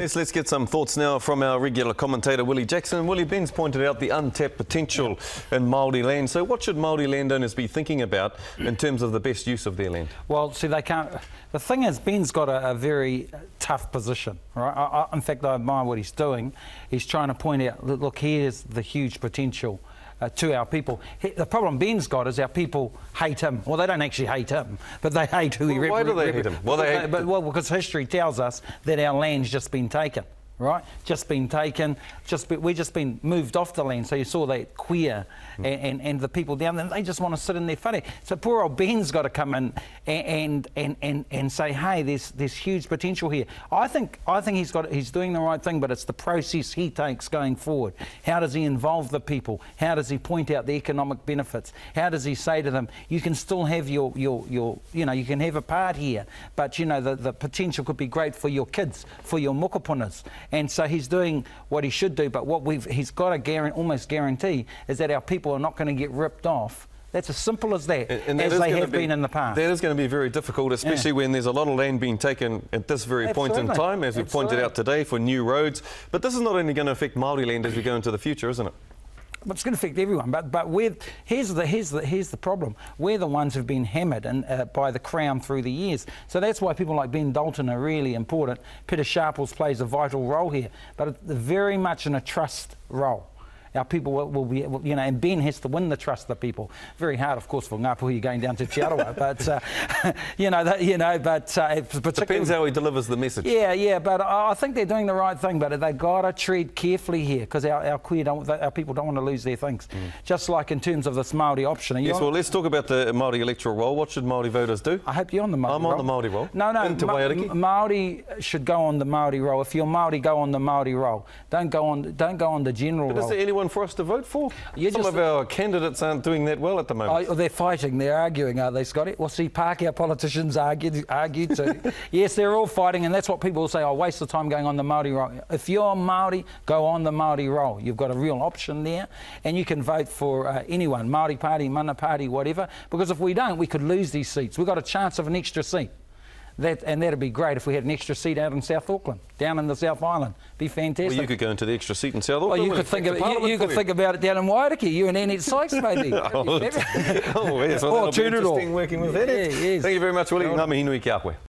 Let's get some thoughts now from our regular commentator, Willie Jackson. Willie, Ben's pointed out the untapped potential in Māori land. So what should Māori landowners be thinking about in terms of the best use of their land? Well, see, they can't... The thing is, Ben's got a very tough position, right? In fact, I admire what he's doing. He's trying to point out, look, here's the huge potential to our people. The problem Ben's got is our people hate him. Well, they don't actually hate him, but they hate who he represents. Why do they hate him? Well, because history tells us that our land's just been taken. Right, just been taken. We've just been moved off the land. So you saw that queer and the people down there. They just want to sit in their whare. So poor old Ben's got to come in and say, hey, there's huge potential here. I think he's doing the right thing, but it's the process he takes going forward. How does he involve the people? How does he point out the economic benefits? How does he say to them, you can still have you can have a part here, but the potential could be great for your kids, for your mokopunas. And so he's doing what he should do, but what he's got to almost guarantee is that our people are not going to get ripped off. That's as simple as that, as they have been in the past. That is going to be very difficult, especially when there's a lot of land being taken at this very point in time, as we pointed out today, for new roads. But this is not only going to affect Māori land as we go into the future, isn't it? But it's going to affect everyone. But here's the problem. We're the ones who've been hammered by the Crown through the years. So that's why people like Ben Dalton are really important. Peter Sharples plays a vital role here, but very much in a trust role. Our people will be, and Ben has to win the trust of the people. Very hard, of course, for Ngāpuhi going down to Te Arawa, but particularly depends how he delivers the message. Yeah, but I think they're doing the right thing. But they got to tread carefully here because our people don't want to lose their things. Just like in terms of this Māori option. Yes, well, let's talk about the Māori electoral roll. What should Māori voters do? I hope you're on the Māori roll. I'm on the Māori roll. No, Māori should go on the Māori roll. If you're Māori, go on the Māori roll. Don't go on the general roll. Is there anyone for us to vote for? Some of our candidates aren't doing that well at the moment. Oh, they're fighting, they're arguing, are they, Scotty? Well, see, Pākehā politicians argue too. Yes, they're all fighting, and that's what people will say, oh, waste of time going on the Māori roll. If you're Māori, go on the Māori roll. You've got a real option there, and you can vote for anyone, Māori Party, Mana Party, whatever, because if we don't, we could lose these seats. We've got a chance of an extra seat. And that'd be great if we had an extra seat out in South Auckland, down in the South Island. Be fantastic. Well, you could go into the extra seat in South Auckland. Well, you could think about it down in Wairiki, you and Annette Sykes, maybe. Yes, well, that'll be interesting working with Annette. Yes. Thank you very much, Willie. Ngā mihi nui ki a koe.